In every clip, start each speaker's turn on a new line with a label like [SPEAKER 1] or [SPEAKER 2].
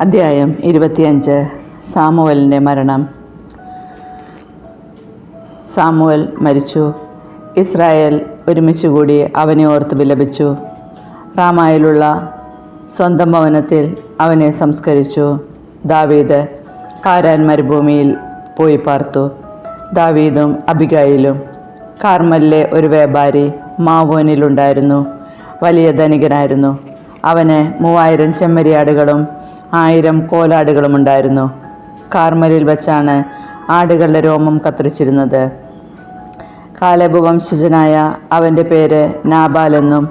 [SPEAKER 1] അധ്യായം 25. സാമുവലിൻ്റെ മരണം. സാമുവൽ മരിച്ചു. ഇസ്രായേൽ ഒരുമിച്ചുകൂടി അവനെ ഓർത്ത് വിലപിച്ചു. റാമായിലുള്ള സ്വന്തം ഭവനത്തിൽ അവനെ സംസ്കരിച്ചു. ദാവീദ് പാരാൻ മരുഭൂമിയിൽ പോയി പാർത്തു. ദാവീദും അബിഗായിലും. കാർമലിലെ ഒരു വ്യാപാരി മാവോനിലുണ്ടായിരുന്നു. വലിയ ധനികനായിരുന്നു. അവന് 3000 ചെമ്മരിയാടുകളും 1000 കോലാടുകളും ഉണ്ടായിരുന്നു. കാർമലിൽ വച്ചാണ് ആടുകളുടെ രോമം കത്തിരിച്ചിരുന്നത്. കാലേബ് വംശജനായ അവൻ്റെ പേര് നാബാൽ എന്നും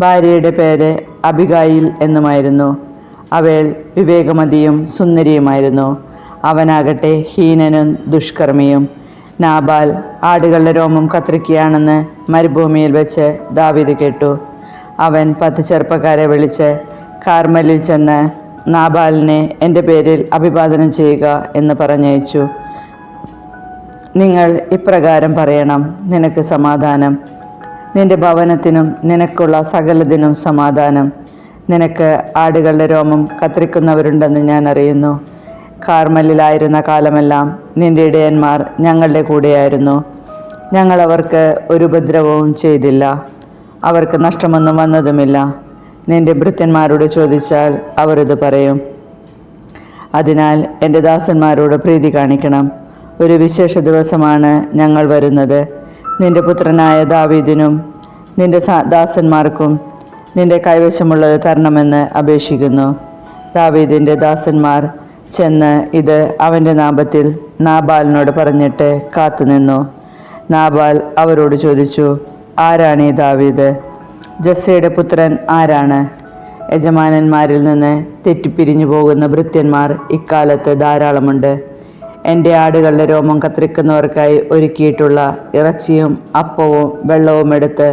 [SPEAKER 1] ഭാര്യയുടെ പേര് അബിഗായിൽ എന്നുമായിരുന്നു. അവൾ വിവേകമതിയും സുന്ദരിയുമായിരുന്നു. അവനാകട്ടെ ഹീനനും ദുഷ്കർമ്മിയും. നാബാൽ ആടുകളുടെ രോമം കത്തിരിക്കുകയാണെന്ന് മരുഭൂമിയിൽ വെച്ച് ദാവീദ് കേട്ടു. അവൻ 10 ചെറുപ്പക്കാരെ വിളിച്ച് കാർമലിൽ ചെന്ന് നാബാലിനെ എൻ്റെ പേരിൽ അഭിവാദനം ചെയ്യുക എന്ന് പറഞ്ഞയച്ചു. നിങ്ങൾ ഇപ്രകാരം പറയണം: നിനക്ക് സമാധാനം, നിന്റെ ഭവനത്തിനും നിനക്കുള്ള സകലതിനും സമാധാനം. നിനക്ക് ആടുകളുടെ രോമം കത്തിരിക്കുന്നവരുണ്ടെന്ന് ഞാൻ അറിയുന്നു. കാർമലിലായിരുന്ന കാലമെല്ലാം നിന്റെ ഇടയന്മാർ ഞങ്ങളുടെ കൂടെയായിരുന്നു. ഞങ്ങൾ അവർക്ക് ഒരു ഉപദ്രവവും ചെയ്തില്ല. അവർക്ക് നഷ്ടമൊന്നും വന്നതുമില്ല. നിന്റെ ഭൃത്യന്മാരോട് ചോദിച്ചാൽ അവർ ഇത് പറയും. അതിനാൽ എൻ്റെ ദാസന്മാരോട് പ്രീതി കാണിക്കണം. ഒരു വിശേഷ ദിവസമാണ് ഞങ്ങൾ വരുന്നത്. നിന്റെ പുത്രനായ ദാവീദിനും നിന്റെ ദാസന്മാർക്കും നിന്റെ കൈവശമുള്ളത് തരണമെന്ന് അപേക്ഷിക്കുന്നു. ദാവീദിൻ്റെ ദാസന്മാർ ചെന്ന് ഇത് അവൻ്റെ നാമത്തിൽ നാബാലിനോട് പറഞ്ഞിട്ട് കാത്തുനിന്നു. നാബാൽ അവരോട് ചോദിച്ചു: ആരാണ് ഈ ദാവീദ്? ജസ്സയുടെ പുത്രൻ ആരാണ്? യജമാനന്മാരിൽ നിന്ന് തെറ്റിപ്പിരിഞ്ഞു പോകുന്ന ഭൃത്യന്മാർ ഇക്കാലത്ത് ധാരാളമുണ്ട്. എൻ്റെ ആടുകളുടെ രോമം കത്തിരിക്കുന്നവർക്കായി ഒരുക്കിയിട്ടുള്ള ഇറച്ചിയും അപ്പവും വെള്ളവും എടുത്ത്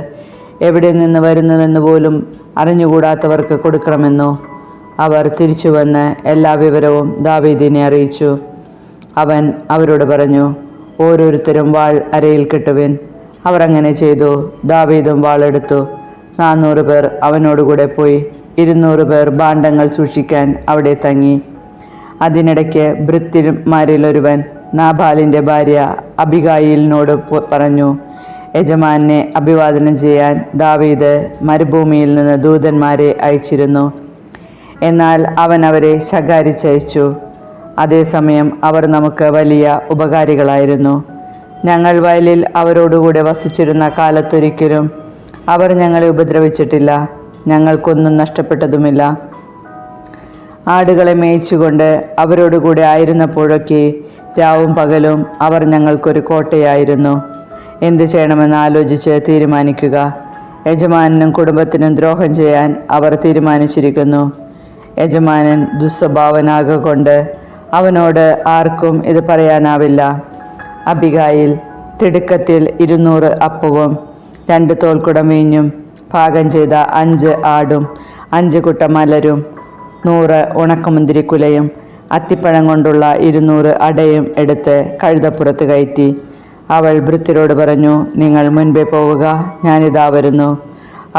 [SPEAKER 1] എവിടെ നിന്ന് വരുന്നുവെന്ന് പോലും അറിഞ്ഞുകൂടാത്തവർക്ക് കൊടുക്കണമെന്നോ? അവർ തിരിച്ചു വന്ന് എല്ലാ വിവരവും ദാവീദിനെ അറിയിച്ചു. അവൻ അവരോട് പറഞ്ഞു: ഓരോരുത്തരും വാൾ അരയിൽ കെട്ടുവിൻ. അവർ അങ്ങനെ ചെയ്തു. ദാവീദും വാളെടുത്തു. 400 പേർ അവനോടുകൂടെ പോയി. 200 പേർ ഭാണ്ഡങ്ങൾ സൂക്ഷിക്കാൻ അവിടെ തങ്ങി. അതിനിടയ്ക്ക് ഭൃത്യന്മാരിലൊരുവൻ നാബാലിൻ്റെ ഭാര്യ അബിഗായിലിനോട് പറഞ്ഞു: യജമാനെ അഭിവാദനം ചെയ്യാൻ ദാവീദ് മരുഭൂമിയിൽ നിന്ന് ദൂതന്മാരെ അയച്ചിരുന്നു. എന്നാൽ അവൻ അവരെ ശകാരിച്ചയച്ചു. അതേസമയം അവർ നമുക്ക് വലിയ ഉപകാരികളായിരുന്നു. ഞങ്ങൾ വയലിൽ അവരോടുകൂടെ വസിച്ചിരുന്ന കാലത്തൊരിക്കലും അവർ ഞങ്ങളെ ഉപദ്രവിച്ചിട്ടില്ല. ഞങ്ങൾക്കൊന്നും നഷ്ടപ്പെട്ടതുമില്ല. ആടുകളെ മേയിച്ചുകൊണ്ട് അവരോടുകൂടെ ആയിരുന്നപ്പോഴൊക്കെ രാവും പകലും അവർ ഞങ്ങൾക്കൊരു കോട്ടയായിരുന്നു. എന്തു ചെയ്യണമെന്ന് ആലോചിച്ച് തീരുമാനിക്കുക. യജമാനനും കുടുംബത്തിനും ദ്രോഹം ചെയ്യാൻ അവർ തീരുമാനിച്ചിരിക്കുന്നു. യജമാനൻ ദുസ്വഭാവനാകൊണ്ട് അവനോട് ആർക്കും ഇത് പറയാനാവില്ല. അബിഗായിൽ തിടുക്കത്തിൽ 200 അപ്പവും 2 തോൽക്കുടം വീഞ്ഞും പാകം ചെയ്ത 5 ആടും 5 കുട്ട മലരും 100 ഉണക്കമുന്തിരിക്കുലയും അത്തിപ്പഴം കൊണ്ടുള്ള 200 അടയും എടുത്ത് കഴുതപ്പുറത്ത് കയറ്റി. അവൾ ഭൃത്യരോട് പറഞ്ഞു: നിങ്ങൾ മുൻപേ പോവുക, ഞാനിതാ വരുന്നു.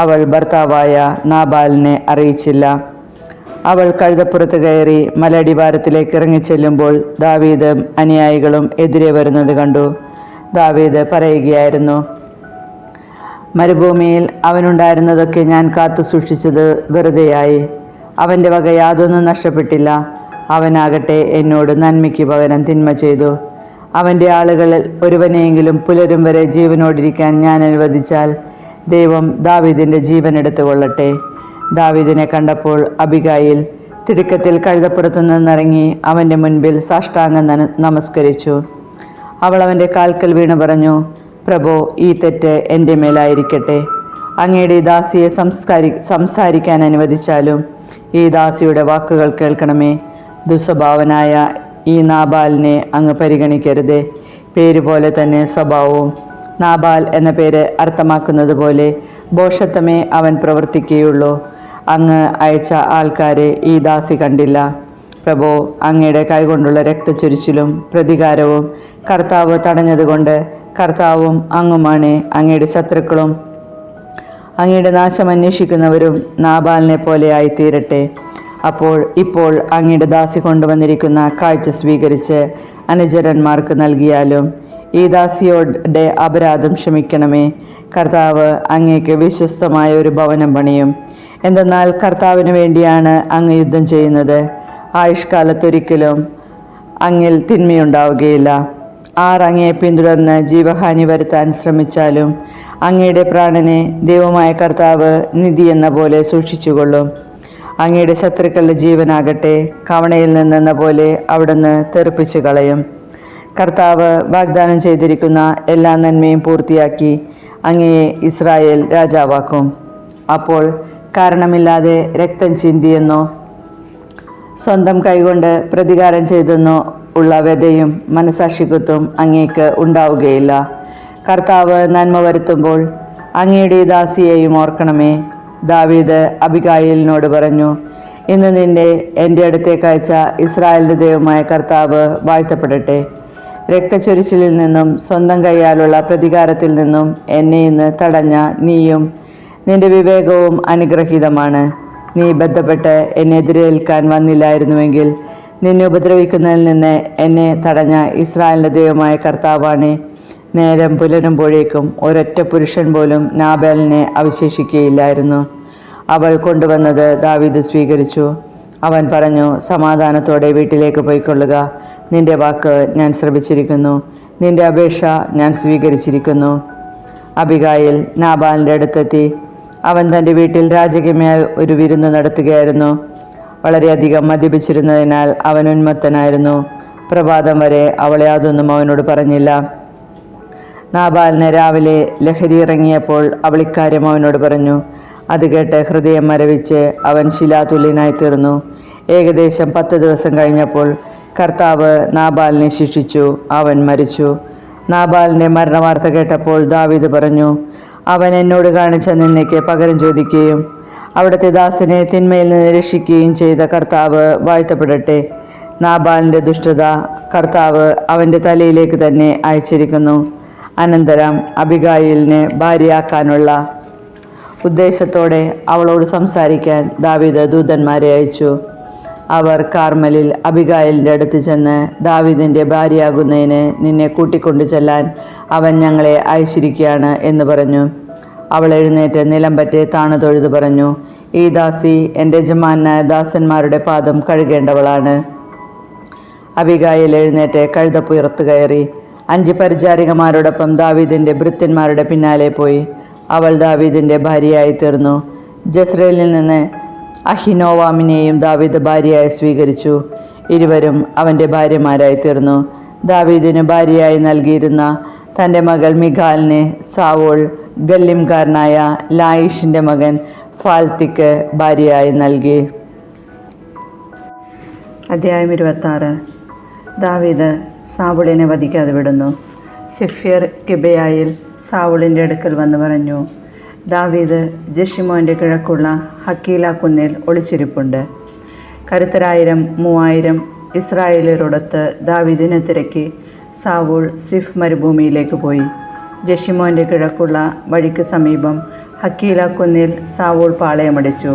[SPEAKER 1] അവൾ ഭർത്താവായ നാബാലിനെ അറിയിച്ചില്ല. അവൾ കഴുതപ്പുറത്ത് കയറി മലയടിവാരത്തിലേക്ക് ഇറങ്ങിച്ചെല്ലുമ്പോൾ ദാവീദും അനുയായികളും എതിരെ വരുന്നത് കണ്ടു. ദാവീദ് പറയുകയായിരുന്നു: മരുഭൂമിയിൽ അവനുണ്ടായിരുന്നതൊക്കെ ഞാൻ കാത്തു സൂക്ഷിച്ചത് വെറുതെയായി. അവൻ്റെ വക യാതൊന്നും നഷ്ടപ്പെട്ടില്ല. അവനാകട്ടെ എന്നോട് നന്മയ്ക്ക് പകരം തിന്മ ചെയ്തു. അവൻ്റെ ആളുകളിൽ ഒരുവനെയെങ്കിലും പുലരും വരെ ജീവനോടിരിക്കാൻ ഞാൻ അനുവദിച്ചാൽ ദൈവം ദാവീദിൻ്റെ ജീവൻ എടുത്തുകൊള്ളട്ടെ. ദാവീദിനെ കണ്ടപ്പോൾ അബിഗായിൽ തിടുക്കത്തിൽ കഴുതപ്പുറത്തു നിന്നിറങ്ങി അവൻ്റെ മുൻപിൽ സാഷ്ടാംഗം നമസ്കരിച്ചു. അവൾ അവൻ്റെ കാൽക്കൽ വീണ് പറഞ്ഞു: പ്രഭോ, ഈ തെറ്റ് എൻ്റെ മേലായിരിക്കട്ടെ. അങ്ങയുടെ ഈ ദാസിയെ സംസാരിക്കാൻ അനുവദിച്ചാലും ഈ ദാസിയുടെ വാക്കുകൾ കേൾക്കണമേ. ദുസ്വഭാവനായ ഈ നാബാലിനെ അങ്ങ് പരിഗണിക്കരുതേ. പേരുപോലെ തന്നെ സ്വഭാവവും. നാബാൽ എന്ന പേര് അർത്ഥമാക്കുന്നത് പോലെ ഭോഷത്വമേ അവൻ പ്രവർത്തിക്കുകയുള്ളൂ. അങ്ങ് അയച്ച ആൾക്കാരെ ഈ ദാസി കണ്ടില്ല. പ്രഭോ, അങ്ങയുടെ കൈകൊണ്ടുള്ള രക്തച്ചൊരിച്ചിലും പ്രതികാരവും കർത്താവ് തടഞ്ഞതുകൊണ്ട് കർത്താവും അങ്ങുമാണ്. അങ്ങയുടെ ശത്രുക്കളും അങ്ങയുടെ നാശം അന്വേഷിക്കുന്നവരും നാബാലിനെ പോലെ ആയിത്തീരട്ടെ. ഇപ്പോൾ അങ്ങയുടെ ദാസി കൊണ്ടുവന്നിരിക്കുന്ന കാഴ്ച സ്വീകരിച്ച് അനുചരന്മാർക്ക് നൽകിയാലും ഈ ദാസിയോടെ അപരാധം ക്ഷമിക്കണമേ. കർത്താവ് അങ്ങേക്ക് വിശ്വസ്തമായ ഒരു ഭവനം പണിയും. എന്തെന്നാൽ കർത്താവിന് വേണ്ടിയാണ് അങ്ങ് യുദ്ധം ചെയ്യുന്നത്. ആയുഷ്കാലത്തൊരിക്കലും അങ്ങിൽ തിന്മയുണ്ടാവുകയില്ല. ആർ അങ്ങയെ പിന്തുടർന്ന് ജീവഹാനി വരുത്താൻ ശ്രമിച്ചാലും അങ്ങയുടെ പ്രാണനെ ദൈവമായ കർത്താവ് നിധി എന്ന പോലെ സൂക്ഷിച്ചുകൊള്ളും. അങ്ങയുടെ ശത്രുക്കളുടെ ജീവനാകട്ടെ കവണയിൽ നിന്നെന്ന പോലെ അവിടുന്ന് തെറിപ്പിച്ചു കളയും. കർത്താവ് വാഗ്ദാനം ചെയ്തിരിക്കുന്ന എല്ലാ നന്മയും പൂർത്തിയാക്കി അങ്ങയെ ഇസ്രായേൽ രാജാവാക്കും. അപ്പോൾ കാരണമില്ലാതെ രക്തം ചിന്തിയെന്നോ സ്വന്തം കൈകൊണ്ട് പ്രതികാരം ചെയ്തെന്നോ ഉള്ള വ്യതയും മനസാക്ഷിത്വം അങ്ങേക്ക് ഉണ്ടാവുകയില്ല. കർത്താവ് നന്മ വരുത്തുമ്പോൾ അങ്ങയുടെ ദാസിയെയും ഓർക്കണമേ. ദാവീദ് അബിഗായിലിനോട് പറഞ്ഞു, ഇന്ന് എൻ്റെ അടുത്തേക്ക് അയച്ച ഇസ്രായേലിൻ്റെ ദൈവമായ കർത്താവ് വാഴ്ത്തപ്പെടട്ടെ. രക്തച്ചൊരിച്ചിലിൽ നിന്നും സ്വന്തം കൈയാലുള്ള പ്രതികാരത്തിൽ നിന്നും എന്നെ ഇന്ന് തടഞ്ഞ നീയും നിന്റെ വിവേകവും അനുഗ്രഹീതമാണ്. നീ ബന്ധപ്പെട്ട് എന്നെ എതിരേൽക്കാൻ വന്നില്ലായിരുന്നുവെങ്കിൽ നിന്നെ ഉപദ്രവിക്കുന്നതിൽ നിന്ന് എന്നെ തടഞ്ഞ ഇസ്രായേലിൻ്റെ ദൈവമായ കർത്താവാണ്. നേരം പുലരുമ്പോഴേക്കും ഒരൊറ്റ പുരുഷൻ പോലും നാബാലിനെ അവശേഷിക്കുകയില്ലായിരുന്നു. അവൾ കൊണ്ടുവന്നത് ദാവീദ് സ്വീകരിച്ചു. അവൻ പറഞ്ഞു, സമാധാനത്തോടെ വീട്ടിലേക്ക് പോയിക്കൊള്ളുക. നിന്റെ വാക്ക് ഞാൻ ശ്രവിച്ചിരിക്കുന്നു, നിന്റെ അപേക്ഷ ഞാൻ സ്വീകരിച്ചിരിക്കുന്നു. അബിഗായിൽ നാബാലിൻ്റെ അടുത്തെത്തി. അവൻ തൻ്റെ വീട്ടിൽ രാജകീയമായ ഒരു വിരുന്ന് നടത്തുകയായിരുന്നു. വളരെയധികം മദ്യപിച്ചിരുന്നതിനാൽ അവൻ ഉന്മത്തനായിരുന്നു. പ്രഭാതം വരെ അവൾ യാതൊന്നും അവനോട് പറഞ്ഞില്ല. നാബാലിന് രാവിലെ ലഹരി ഇറങ്ങിയപ്പോൾ അവൾ ഇക്കാര്യം അവനോട് പറഞ്ഞു. അത് കേട്ട് ഹൃദയം മരവിച്ച് അവൻ ശിലാതുല്യനായി തീർന്നു. ഏകദേശം 10 ദിവസം കഴിഞ്ഞപ്പോൾ കർത്താവ് നാബാലിനെ ശിക്ഷിച്ചു. അവൻ മരിച്ചു. നാബാലിൻ്റെ മരണവാർത്ത കേട്ടപ്പോൾ ദാവീദ് പറഞ്ഞു, അവൻ എന്നോട് കാണിച്ച നിന്ദയ്ക്ക് പകരം ചോദിക്കുകയും അവിടുത്തെ ദാസനെ തിന്മയിൽ നിന്ന് രക്ഷിക്കുകയും ചെയ്ത കർത്താവ് വാഴ്ത്തപ്പെടട്ടെ. നാബാലിൻ്റെ ദുഷ്ടത കർത്താവ് അവൻ്റെ തലയിലേക്ക് തന്നെ അയച്ചിരിക്കുന്നു. അനന്തരം അബിഗായിലിനെ ഭാര്യയാക്കാനുള്ള ഉദ്ദേശത്തോടെ അവളോട് സംസാരിക്കാൻ ദാവീദ് ദൂതന്മാരെ അയച്ചു. അവർ കാർമലിൽ അബിഗായിലിൻ്റെ അടുത്ത് ചെന്ന്, ദാവീദിൻ്റെ ഭാര്യയാകുന്നതിന് നിന്നെ കൂട്ടിക്കൊണ്ടു ചെല്ലാൻ അവൻ ഞങ്ങളെ അയച്ചിരിക്കുകയാണ് എന്ന് പറഞ്ഞു. അവൾ എഴുന്നേറ്റ് നിലംപറ്റി താണു തൊഴുതു പറഞ്ഞു, ഈ ദാസി എൻ്റെ യജമാനായ ദാസന്മാരുടെ പാദം കഴുകേണ്ടവളാണ്. അബിഗായിൽ എഴുന്നേറ്റ് കഴുതപ്പുയർത്ത് കയറി 5 പരിചാരികമാരോടൊപ്പം ദാവീദിൻ്റെ ഭൃത്യന്മാരുടെ പിന്നാലെ പോയി. അവൾ ദാവീദിൻ്റെ ഭാര്യയായി തീർന്നു. ജസ്രേലിൽ നിന്ന് അഹിനോവാമിനെയും ദാവീദ് ഭാര്യയായി സ്വീകരിച്ചു. ഇരുവരും അവൻ്റെ ഭാര്യമാരായി തീർന്നു. ദാവീദിന് ഭാര്യയായി നൽകിയിരുന്ന തൻ്റെ മകൾ മിഖാലിനെ സാവോൾ ഗല്ലിംകാരനായ ലായിഷിൻ്റെ മകൻ ഫാൽത്തിക്ക് ഭാര്യയായി നൽകി. അധ്യായം 26. ദാവീദ് സാവുളിനെ വധിക്കാതെ വിടുന്നു. സിഫ്യർ ഗിബയായിൽ സാവുളിൻ്റെ അടുക്കൽ വന്ന് പറഞ്ഞു, ദാവീദ് ജെഷിമോൻ്റെ കിഴക്കുള്ള ഹക്കീല കുന്നിൽ ഒളിച്ചിരിപ്പുണ്ട്. കരുത്തരായിരം 3000 ഇസ്രായേലരോടൊത്ത് ദാവീദിനെ തിരക്കി സാവൂൾ സിഫ് മരുഭൂമിയിലേക്ക് പോയി. ജെഷിമോൻ്റെ കിഴക്കുള്ള വഴിക്ക് സമീപം ഹക്കീല കുന്നിൽ സാവൂൾ പാളയമടിച്ചു.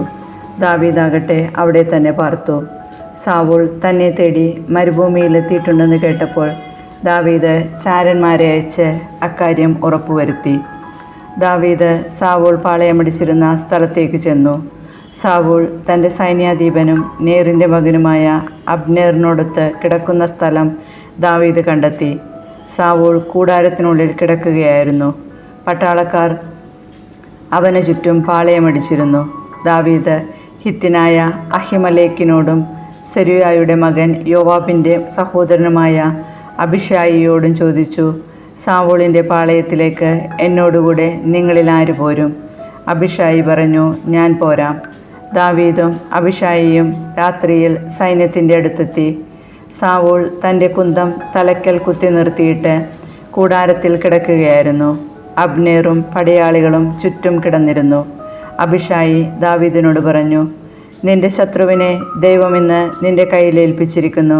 [SPEAKER 1] ദാവീദാകട്ടെ അവിടെ തന്നെ പാർത്തു. സാവൂൾ തന്നെ തേടി മരുഭൂമിയിലെത്തിയിട്ടുണ്ടെന്ന് കേട്ടപ്പോൾ ദാവീദ് ചാരന്മാരെ അയച്ച് അക്കാര്യം ഉറപ്പുവരുത്തി. ദാവീദ് സാവൂൾ പാളയമടിച്ചിരുന്ന സ്ഥലത്തേക്ക് ചെന്നു. സാവൂൾ തൻ്റെ സൈന്യാധിപനും നേറിൻ്റെ മകനുമായ അബ്നേറിനോടൊത്ത് കിടക്കുന്ന സ്ഥലം ദാവീദ് കണ്ടെത്തി. സാവൂൾ കൂടാരത്തിനുള്ളിൽ കിടക്കുകയായിരുന്നു. പട്ടാളക്കാർ അവന് ചുറ്റും പാളയമടിച്ചിരുന്നു. ദാവീദ് ഹിത്തിനായ അഹിമലേക്കിനോടും സെരുയായുടെ മകൻ യോവാബിൻ്റെ സഹോദരനുമായ അബിഷായിയോടും ചോദിച്ചു, സാവൂളിൻ്റെ പാളയത്തിലേക്ക് എന്നോടുകൂടെ നിങ്ങളിൽ ആര് പോരും? അബിഷായി പറഞ്ഞു, ഞാൻ പോരാം. ദാവീദും അബിഷായിയും രാത്രിയിൽ സൈന്യത്തിൻ്റെ അടുത്തെത്തി. സാവൂൾ തൻ്റെ കുന്തം തലയ്ക്കൽ കുത്തി നിർത്തിയിട്ട് കൂടാരത്തിൽ കിടക്കുകയായിരുന്നു. അബ്നേറും പടയാളികളും ചുറ്റും കിടന്നിരുന്നു. അബിഷായി ദാവീദിനോട് പറഞ്ഞു, നിന്റെ ശത്രുവിനെ ദൈവം ഇന്ന് നിന്റെ കയ്യിൽ ഏൽപ്പിച്ചിരിക്കുന്നു.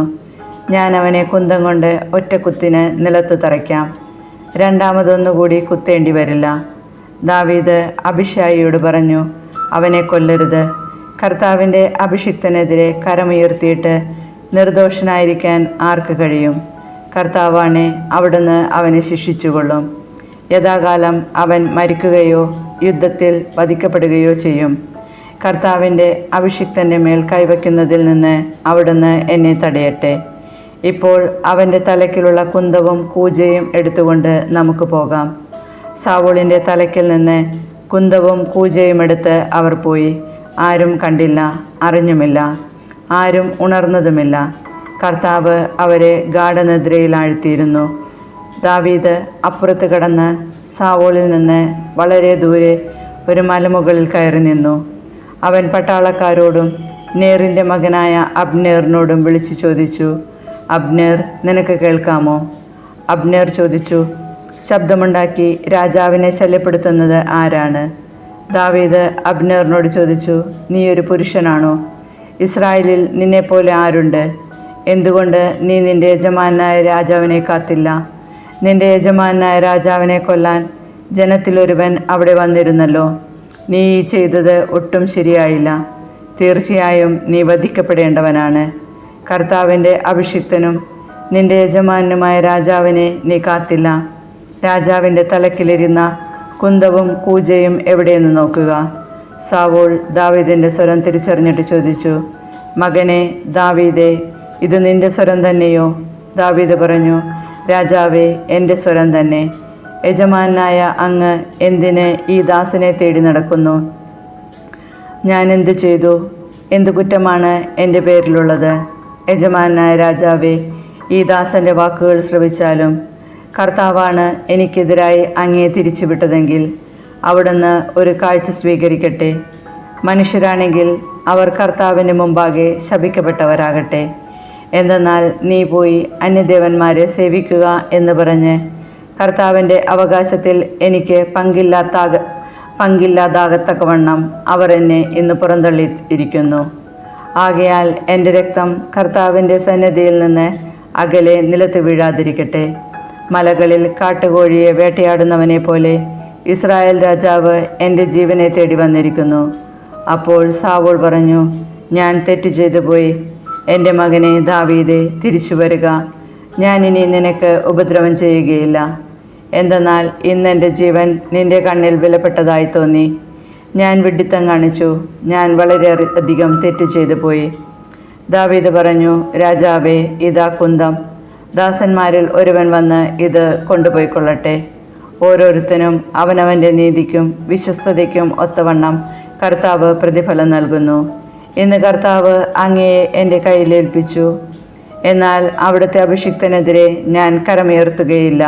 [SPEAKER 1] ഞാൻ അവനെ കുന്തം കൊണ്ട് ഒറ്റക്കുത്തിന് നിലത്ത് തറയ്ക്കാം. രണ്ടാമതൊന്നുകൂടി കുത്തേണ്ടി വരില്ല. ദാവീദ് അബിഷായിയോട് പറഞ്ഞു, അവനെ കൊല്ലരുത്. കർത്താവിൻ്റെ അഭിഷിക്തനെതിരെ കരമുയർത്തിയിട്ട് നിർദോഷനായിരിക്കാൻ ആർക്ക് കഴിയും? കർത്താവാണെ, അവിടുന്ന് അവനെ ശിക്ഷിച്ചുകൊള്ളും. യഥാകാലം അവൻ മരിക്കുകയോ യുദ്ധത്തിൽ വധിക്കപ്പെടുകയോ ചെയ്യും. കർത്താവിൻ്റെ അഭിഷിക്തൻ്റെ മേൽ കൈവയ്ക്കുന്നതിൽ നിന്ന് അവിടുന്ന് എന്നെ തടയട്ടെ. ഇപ്പോൾ അവൻ്റെ തലയ്ക്കിലുള്ള കുന്തവും കൂജയും എടുത്തുകൊണ്ട് നമുക്ക് പോകാം. സാവൂളിൻ്റെ തലയ്ക്കിൽ നിന്ന് കുന്തവും കൂജയും എടുത്ത് അവർ പോയി. ആരും കണ്ടില്ല, അറിഞ്ഞുമില്ല, ആരും ഉണർന്നതുമില്ല. കർത്താവ് അവരെ ഗാഢനിദ്രയിൽ ആഴ്ത്തിയിരുന്നു. ദാവീദ് അപ്പുറത്ത് കടന്ന് സാവൂളിൽ നിന്ന് വളരെ ദൂരെ ഒരു മലമുകളിൽ കയറി നിന്നു. അവൻ പട്ടാളക്കാരോടും നേറിൻ്റെ മകനായ അബ്നേറിനോടും വിളിച്ചു ചോദിച്ചു, അബ്നേർ, നിനക്ക് കേൾക്കാമോ? അബ്നേർ ചോദിച്ചു, ശബ്ദമുണ്ടാക്കി രാജാവിനെ ശല്യപ്പെടുത്തുന്നത് ആരാണ്? ദാവീദ് അബ്നേറിനോട് ചോദിച്ചു, നീ ഒരു പുരുഷനാണോ? ഇസ്രായേലിൽ നിന്നെപ്പോലെ ആരുണ്ട്? എന്തുകൊണ്ട് നീ നിന്റെ യജമാനായ രാജാവിനെ കാത്തില്ല? നിന്റെ യജമാനായ രാജാവിനെ കൊല്ലാൻ ജനത്തിലൊരുവൻ അവിടെ വന്നിരുന്നല്ലോ. നീ ഈ ചെയ്തത് ഒട്ടും ശരിയായില്ല. തീർച്ചയായും നീ വധിക്കപ്പെടേണ്ടവനാണ്. കർത്താവിൻ്റെ അഭിഷിക്തനും നിന്റെ യജമാനുമായ രാജാവിനെ നീ കാത്തില്ല. രാജാവിൻ്റെ തലക്കിലിരുന്ന കുന്തവും കൂജയും എവിടെയെന്ന് നോക്കുക. സാവൂൾ ദാവീദിൻ്റെ സ്വരം തിരിച്ചറിഞ്ഞിട്ട് ചോദിച്ചു, മകനെ ദാവീദേ, ഇത് നിന്റെ സ്വരം തന്നെയോ? ദാവീദ് പറഞ്ഞു, രാജാവേ, എൻ്റെ സ്വരം തന്നെ. യജമാനായ അങ്ങ് എന്തിന് ഈ ദാസനെ തേടി നടക്കുന്നു? ഞാൻ എന്ത് ചെയ്തു? എന്ത് കുറ്റമാണ് എൻ്റെ പേരിലുള്ളത്? യജമാനായ രാജാവേ, ഈ ദാസൻ്റെ വാക്കുകൾ ശ്രവിച്ചാലും കർത്താവാണ് എനിക്കെതിരായി അങ്ങയെ തിരിച്ചുവിട്ടതെങ്കിൽ അവിടുന്ന് ഒരു കാഴ്ച സ്വീകരിക്കട്ടെ. മനുഷ്യരാണെങ്കിൽ അവർ കർത്താവിൻ്റെ മുമ്പാകെ ശപിക്കപ്പെട്ടവരാകട്ടെ. എന്തെന്നാൽ നീ പോയി അന്യദേവന്മാരെ സേവിക്കുക എന്ന് പറഞ്ഞ് കർത്താവിൻ്റെ അവകാശത്തിൽ എനിക്ക് പങ്കില്ലാതാകത്തക്കവണ്ണം അവർ എന്നെ ഇന്ന് പുറന്തള്ളിയിരിക്കുന്നു. ആകയാൽ എൻ്റെ രക്തം കർത്താവിൻ്റെ സന്നിധിയിൽ നിന്ന് അകലെ നിലത്ത് വീഴാതിരിക്കട്ടെ. മലകളിൽ കാട്ടുകോഴിയെ വേട്ടയാടുന്നവനെ പോലെ ഇസ്രായേൽ രാജാവ് എൻ്റെ ജീവനെ തേടി വന്നിരിക്കുന്നു. അപ്പോൾ സാവൂൾ പറഞ്ഞു, ഞാൻ തെറ്റ് ചെയ്തു പോയി. എൻ്റെ മകനെ ദാവീദേ, തിരിച്ചു വരിക. ഞാനിനി നിനക്ക് ഉപദ്രവം ചെയ്യുകയില്ല. എന്തെന്നാൽ ഇന്നെൻ്റെ ജീവൻ നിന്റെ കണ്ണിൽ വിലപ്പെട്ടതായി തോന്നി. ഞാൻ വിഡ്ഢിത്തം കാണിച്ചു. ഞാൻ വളരെയധികം തെറ്റ് ചെയ്തു പോയി. ദാവീദ് പറഞ്ഞു, രാജാവേ, ഇതാ കുന്തം. ദാസന്മാരിൽ ഒരുവൻ വന്ന് ഇത് കൊണ്ടുപോയിക്കൊള്ളട്ടെ. ഓരോരുത്തനും അവനവൻ്റെ നീതിക്കും വിശ്വസ്തതയ്ക്കും ഒത്തവണ്ണം കർത്താവ് പ്രതിഫലം നൽകുന്നു. ഇന്ന് കർത്താവ് അങ്ങയെ എൻ്റെ കയ്യിലേൽപ്പിച്ചു. എന്നാൽ അവിടുത്തെ അഭിഷിക്തനെതിരെ ഞാൻ കരമുയർത്തുകയില്ല.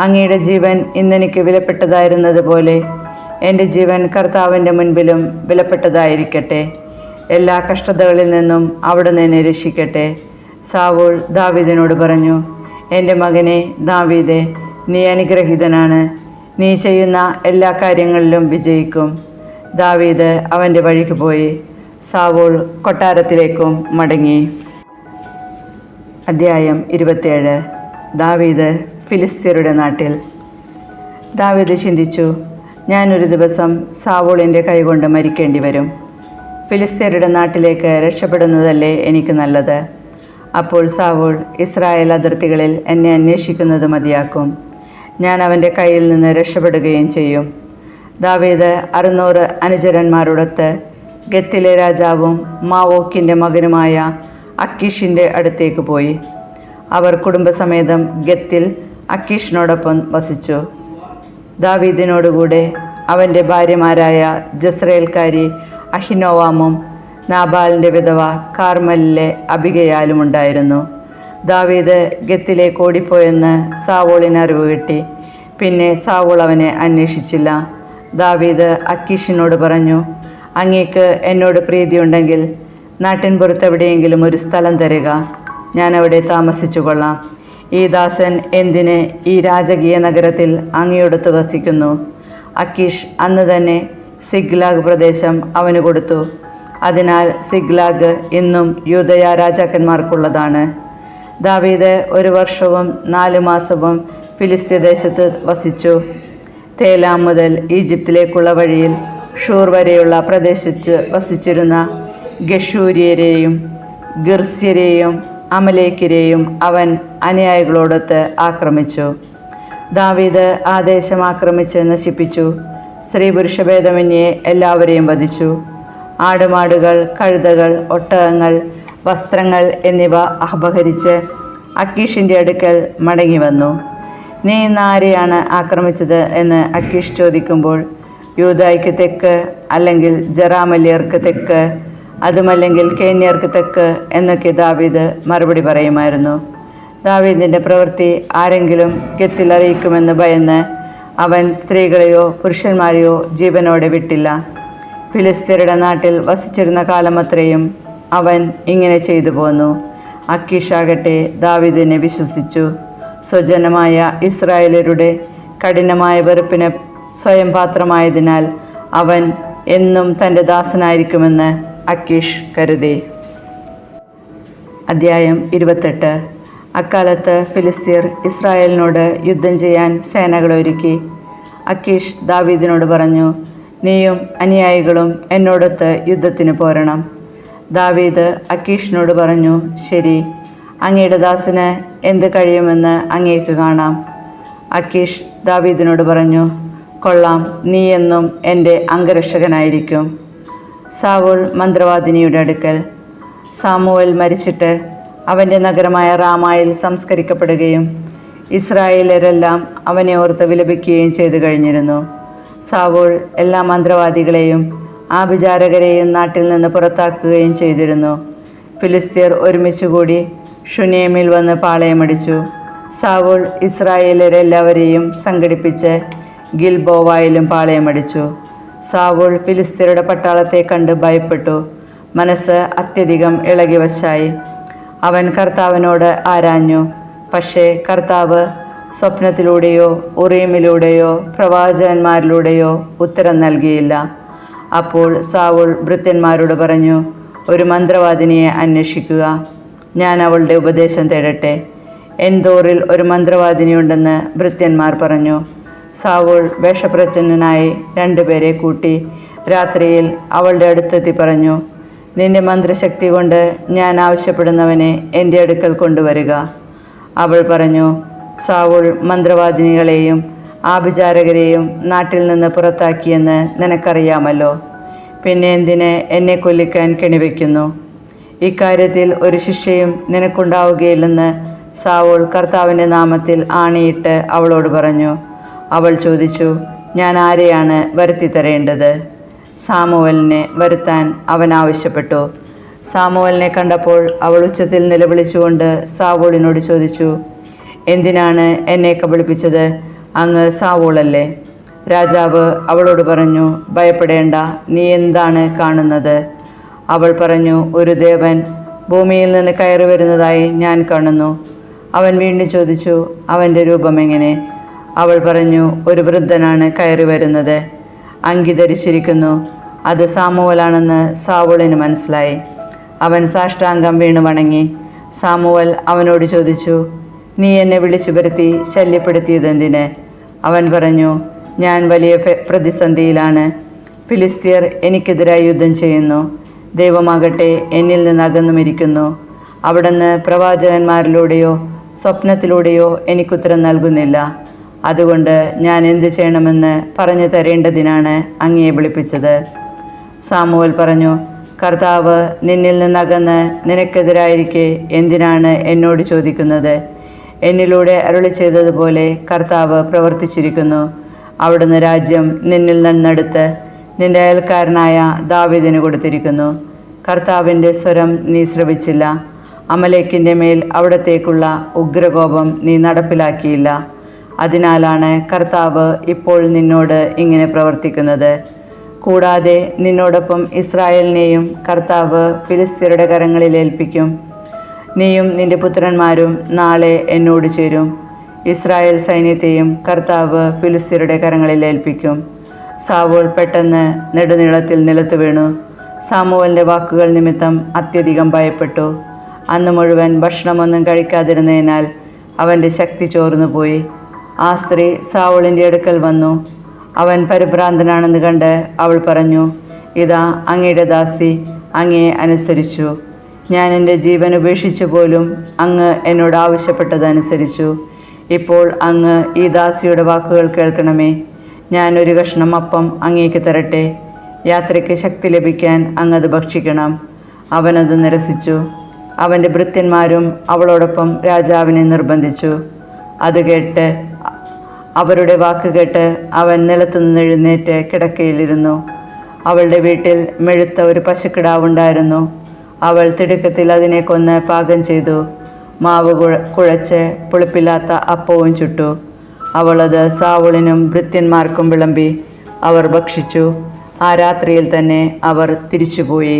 [SPEAKER 1] അങ്ങയുടെ ജീവൻ ഇന്നെനിക്ക് വിലപ്പെട്ടതായിരുന്നത് പോലെ എൻ്റെ ജീവൻ കർത്താവിൻ്റെ മുൻപിലും വിലപ്പെട്ടതായിരിക്കട്ടെ. എല്ലാ കഷ്ടതകളിൽ നിന്നും അവിടുന്ന് എന്നെ രക്ഷിക്കട്ടെ. സാവൂൾ ദാവീദിനോട് പറഞ്ഞു, എൻ്റെ മകനെ ദാവീദേ, നീ അനുഗ്രഹീതനാണ്. നീ ചെയ്യുന്ന എല്ലാ കാര്യങ്ങളിലും വിജയിക്കും. ദാവീദ് അവൻ്റെ വഴിക്ക് പോയി. സാവൂൾ കൊട്ടാരത്തിലേക്കും മടങ്ങി. അധ്യായം 27. ദാവീദ് ഫിലിസ്ത്യരുടെ നാട്ടിൽ. ദാവീദ് ചിന്തിച്ചു, ഞാനൊരു ദിവസം സാവൂളിൻ്റെ കൈകൊണ്ട് മരിക്കേണ്ടി വരും. ഫിലിസ്ത്യരുടെ നാട്ടിലേക്ക് രക്ഷപ്പെടുന്നതല്ലേ എനിക്ക് നല്ലത്. അപ്പോൾ സാവൂൾ ഇസ്രായേൽ അതിർത്തികളിൽ എന്നെ അന്വേഷിക്കുന്നത് മതിയാക്കും. ഞാൻ അവൻ്റെ കയ്യിൽ നിന്ന് രക്ഷപ്പെടുകയും ചെയ്യും. ദാവീദ് 600 അനുചരന്മാരോടൊത്ത് ഗത്തിലെ രാജാവും മാവോക്കിൻ്റെ മകനുമായ അക്കീഷിൻ്റെ അടുത്തേക്ക് പോയി. അവർ കുടുംബസമേതം ഗത്തിൽ അക്കീഷിനോടൊപ്പം വസിച്ചു. ദാവീദിനോടുകൂടെ അവൻ്റെ ഭാര്യമാരായ ജസ്രയേൽക്കാരി അഹിനോവാമും നാബാലിൻ്റെ വിധവ കാർമലിലെ അബിഗയാലും ഉണ്ടായിരുന്നു. ദാവീദ് ഗത്തിലേക്ക് ഓടിപ്പോയെന്ന് സാവൂളിന് അറിവ് കിട്ടി. പിന്നെ സാവൂൾ അവനെ അന്വേഷിച്ചില്ല. ദാവീദ് അക്കീഷിനോട് പറഞ്ഞു, അങ്ങേക്ക് എന്നോട് പ്രീതിയുണ്ടെങ്കിൽ നാട്ടിൻ പുറത്തെവിടെയെങ്കിലും ഒരു സ്ഥലം തരിക. ഞാൻ അവിടെ താമസിച്ചു കൊള്ളാം. ഈ ദാസൻ എന്തിന് ഈ രാജകീയ നഗരത്തിൽ അങ്ങയോടൊത്ത് വസിക്കുന്നു? അക്കീഷ് അന്ന് തന്നെ സിഗ്ലാഗ് പ്രദേശം അവന് കൊടുത്തു. അതിനാൽ സിഗ്ലാഗ് ഇന്നും യൂദയ രാജാക്കന്മാർക്കുള്ളതാണ്. ദാവീദ് 1 വർഷവും 4 മാസവും ഫിലിസ്ത്യദേശത്ത് വസിച്ചു. തേലാം മുതൽ ഈജിപ്തിലേക്കുള്ള വഴിയിൽ ഷൂർ വരെയുള്ള പ്രദേശത്ത് വസിച്ചിരുന്ന ഗഷൂര്യരെയും ഗിർസ്യരെയും അമലേക്കിരെയും അവൻ അനുയായികളോടൊത്ത് ആക്രമിച്ചു. ദാവീദ് ആ ദേശം ആക്രമിച്ച് നശിപ്പിച്ചു. സ്ത്രീ പുരുഷ ഭേദമന്യേ എല്ലാവരെയും വധിച്ചു. ആടുമാടുകൾ, കഴുതകൾ, ഒട്ടകങ്ങൾ, വസ്ത്രങ്ങൾ എന്നിവ അപഹരിച്ച് അക്കീഷിൻ്റെ അടുക്കൽ മടങ്ങി വന്നു. നീ ഇന്ന് ആരെയാണ് ആക്രമിച്ചത് എന്ന് അക്കീഷ് ചോദിക്കുമ്പോൾ, യൂദായ്ക്ക് തെക്ക്, അല്ലെങ്കിൽ ജറാമല്യർക്ക് തെക്ക്, അതുമല്ലെങ്കിൽ കേന്യർക്ക് തെക്ക് എന്നൊക്കെ ദാവീദ് മറുപടി പറയുമായിരുന്നു. ദാവീദിൻ്റെ പ്രവൃത്തി ആരെങ്കിലും ഗത്തിൽ അറിയിക്കുമെന്ന് ഭയന്ന് അവൻ സ്ത്രീകളെയോ പുരുഷന്മാരെയോ ജീവനോടെ വിട്ടില്ല. ഫിലിസ്ത്യരുടെ നാട്ടിൽ വസിച്ചിരുന്ന കാലമത്രയും അവൻ ഇങ്ങനെ ചെയ്തു പോന്നു. അക്കീഷാകട്ടെ ദാവീദിനെ വിശ്വസിച്ചു. സ്വജനമായ ഇസ്രായേലരുടെ കഠിനമായ വെറുപ്പിന് സ്വയം പാത്രമായതിനാൽ അവൻ എന്നും തൻ്റെ ദാസനായിരിക്കുമെന്ന് അക്കീഷ് കരുതി. അധ്യായം 28. അക്കാലത്ത് ഫിലിസ്തീർ ഇസ്രായേലിനോട് യുദ്ധം ചെയ്യാൻ സേനകളൊരുക്കി. അക്കീഷ് ദാവീദിനോട് പറഞ്ഞു, നീയും അനുയായികളും എന്നോടൊത്ത് യുദ്ധത്തിന് പോരണം. ദാവീദ് അക്കീഷിനോട് പറഞ്ഞു, ശരി, അങ്ങയുടെ ദാസന് എന്ത് കഴിയുമെന്ന് അങ്ങേക്ക് കാണാം. അക്കീഷ് ദാവീദിനോട് പറഞ്ഞു, കൊള്ളാം, നീ എന്നും എൻ്റെ അംഗരക്ഷകനായിരിക്കും. സാവൂൾ മന്ത്രവാദിനിയുടെ അടുക്കൽ. സാമുവേൽ മരിച്ചിട്ട് അവൻ്റെ നഗരമായ റാമായിൽ സംസ്കരിക്കപ്പെടുകയും ഇസ്രായേലരെല്ലാം അവനെ ഓർത്ത് വിലപിക്കുകയും ചെയ്തു കഴിഞ്ഞിരുന്നു. സാവൂൾ എല്ലാ മന്ത്രവാദികളെയും ആഭിചാരകരെയും നാട്ടിൽ നിന്ന് പുറത്താക്കുകയും ചെയ്തിരുന്നു. ഫിലിസ്ത്യർ ഒരുമിച്ചുകൂടി ഷുനേമിൽ വന്ന് പാളയമടിച്ചു. സാവൂൾ ഇസ്രായേലരെല്ലാവരെയും സംഘടിപ്പിച്ച് ഗിൽബോവായിലും പാളയമടിച്ചു. സാവൂൾ ഫിലിസ്ത്യരുടെ പട്ടാളത്തെ കണ്ട് ഭയപ്പെട്ടു. മനസ്സ് അത്യധികം ഇളകിവശായി. അവൻ കർത്താവിനോട് ആരാഞ്ഞു. പക്ഷേ കർത്താവ് സ്വപ്നത്തിലൂടെയോ ഉറീമിലൂടെയോ പ്രവാചകന്മാരിലൂടെയോ ഉത്തരം നൽകിയില്ല. അപ്പോൾ സാവൂൾ ഭൃത്യന്മാരോട് പറഞ്ഞു, ഒരു മന്ത്രവാദിനിയെ അന്വേഷിക്കുക. ഞാൻ അവളുടെ ഉപദേശം തേടട്ടെ. എൻദോറിൽ ഒരു മന്ത്രവാദിനിയുണ്ടെന്ന് ഭൃത്യന്മാർ പറഞ്ഞു. സാവൂൾ വേഷപ്രച്ഛന്നനായി 2 പേരെ കൂട്ടി രാത്രിയിൽ അവളുടെ അടുത്തെത്തി പറഞ്ഞു, നിന്റെ മന്ത്രശക്തി കൊണ്ട് ഞാൻ ആവശ്യപ്പെടുന്നവനെ എൻ്റെ അടുക്കൽ കൊണ്ടുവരിക. അവൾ പറഞ്ഞു, സാവൂൾ മന്ത്രവാദിനികളെയും ആഭിചാരകരെയും നാട്ടിൽ നിന്ന് പുറത്താക്കിയെന്ന് നിനക്കറിയാമല്ലോ. പിന്നെ എന്തിന് എന്നെ കൊല്ലിക്കാൻ കെണിവെക്കുന്നു? ഇക്കാര്യത്തിൽ ഒരു ശിക്ഷയും നിനക്കുണ്ടാവുകയില്ലെന്ന് സാവൂൾ കർത്താവിൻ്റെ നാമത്തിൽ ആണിയിട്ട് അവളോട് പറഞ്ഞു. അവൾ ചോദിച്ചു, ഞാൻ ആരെയാണ് വരുത്തി തരേണ്ടത്? സാമുവേലിനെ വരുത്താൻ അവൻ ആവശ്യപ്പെട്ടു. സാമുവേലിനെ കണ്ടപ്പോൾ അവൾ ഉച്ചത്തിൽ നിലവിളിച്ചുകൊണ്ട് സാവൂളിനോട് ചോദിച്ചു, എന്തിനാണ് എന്നെ കബളിപ്പിച്ചത്? അങ്ങ് സാവൂളല്ലേ? രാജാവ് അവളോട് പറഞ്ഞു, ഭയപ്പെടേണ്ട, നീ എന്താണ് കാണുന്നത്? അവൾ പറഞ്ഞു, ഒരു ദേവൻ ഭൂമിയിൽ നിന്ന് കയറി വരുന്നതായി ഞാൻ കാണുന്നു. അവൻ വീണ്ടും ചോദിച്ചു, അവൻ്റെ രൂപം എങ്ങനെ? അവൾ പറഞ്ഞു, ഒരു വൃദ്ധനാണ് കയറി വരുന്നത്. അങ്കി ധരിച്ചിരിക്കുന്നു. അത് സാമുവലാണെന്ന് സാവൂളിന് മനസ്സിലായി. അവൻ സാഷ്ടാംഗം വീണു വണങ്ങി. സാമുവൽ അവനോട് ചോദിച്ചു, നീ എന്നെ വിളിച്ചു വരുത്തി ശല്യപ്പെടുത്തിയതെന്തിന്? അവൻ പറഞ്ഞു, ഞാൻ വലിയ പ്രതിസന്ധിയിലാണ്. ഫിലിസ്ത്യർ എനിക്കെതിരായി യുദ്ധം ചെയ്യുന്നു. ദൈവമാകട്ടെ എന്നിൽ നിന്ന് അകന്നുമിരിക്കുന്നു. അവിടുന്ന് പ്രവാചകന്മാരിലൂടെയോ സ്വപ്നത്തിലൂടെയോ എനിക്കുത്തരം നൽകുന്നില്ല. അതുകൊണ്ട് ഞാൻ എന്ത് ചെയ്യണമെന്ന് പറഞ്ഞു തരേണ്ടതിനാണ് അങ്ങയെ വിളിപ്പിച്ചത്. സാമുവൽ പറഞ്ഞു, കർത്താവ് നിന്നിൽ നിന്നകന്ന് നിനക്കെതിരായിരിക്കെ എന്തിനാണ് എന്നോട് ചോദിക്കുന്നത്? എന്നിലൂടെ അരുളി ചെയ്തതുപോലെ കർത്താവ് പ്രവർത്തിച്ചിരിക്കുന്നു. അവിടുന്ന് രാജ്യം നിന്നിൽ നിന്നെടുത്ത് നിന്റെ അയൽക്കാരനായ ദാവീദിന് കൊടുത്തിരിക്കുന്നു. കർത്താവിൻ്റെ സ്വരം നീ ശ്രവിച്ചില്ല. അമലേക്കിൻ്റെ മേൽ അവിടത്തേക്കുള്ള ഉഗ്രകോപം നീ നടപ്പിലാക്കിയില്ല. അതിനാലാണ് കർത്താവ് ഇപ്പോൾ നിന്നോട് ഇങ്ങനെ പ്രവർത്തിക്കുന്നത്. കൂടാതെ നിന്നോടൊപ്പം ഇസ്രായേലിനെയും കർത്താവ് ഫിലിസ്ത്യരുടെ കരങ്ങളിൽ ഏൽപ്പിക്കും. നീയും നിന്റെ പുത്രന്മാരും നാളെ എന്നോട് ചേരും. ഇസ്രായേൽ സൈന്യത്തെയും കർത്താവ് ഫിലിസ്ത്യരുടെ കരങ്ങളിൽ ഏൽപ്പിക്കും. സാവൂൾ പെട്ടെന്ന് നെടുനീളത്തിൽ നിലത്ത് വീണു. സാമുവലിൻ്റെ വാക്കുകൾ നിമിത്തം അത്യധികം ഭയപ്പെട്ടു. അന്ന് മുഴുവൻ ഭക്ഷണമൊന്നും കഴിക്കാതിരുന്നതിനാൽ അവൻ്റെ ശക്തി ചോർന്നുപോയി. ആ സ്ത്രീ സാവൂളിൻ്റെ അടുക്കൽ വന്നു. അവൻ പരിഭ്രാന്തനാണെന്ന് കണ്ട് അവൾ പറഞ്ഞു, ഇതാ അങ്ങയുടെ ദാസി അങ്ങയെ അനുസരിച്ചു. ഞാൻ എൻ്റെ ജീവൻ ഉപേക്ഷിച്ചു പോലും അങ്ങ് എന്നോട് ആവശ്യപ്പെട്ടതനുസരിച്ചു. ഇപ്പോൾ അങ്ങ് ഈ ദാസിയുടെ വാക്കുകൾ കേൾക്കണമേ. ഞാൻ ഒരു കഷ്ണം അപ്പം അങ്ങേക്ക് തരട്ടെ. യാത്രയ്ക്ക് ശക്തി ലഭിക്കാൻ അങ്ങത് ഭക്ഷിക്കണം. അവനത് നിരസിച്ചു. അവൻ്റെ ഭൃത്യന്മാരും അവളോടൊപ്പം രാജാവിനെ നിർബന്ധിച്ചു. അത് കേട്ട് അവരുടെ വാക്ക് കേട്ട് അവൻ നിലത്തുനിന്ന് എഴുന്നേറ്റ് കിടക്കയിലിരുന്നു. അവളുടെ വീട്ടിൽ മെഴുത്ത ഒരു പശുക്കിടാവുണ്ടായിരുന്നു. അവൾ തിടുക്കത്തിൽ അതിനെ കൊന്ന് പാകം ചെയ്തു. മാവ് കുഴച്ച് പുളിപ്പില്ലാത്ത അപ്പവും ചുട്ടു. അവളത് സാവൂളിനും ഭൃത്യന്മാർക്കും വിളമ്പി. അവർ ഭക്ഷിച്ചു. ആ രാത്രിയിൽ തന്നെ അവർ തിരിച്ചുപോയി.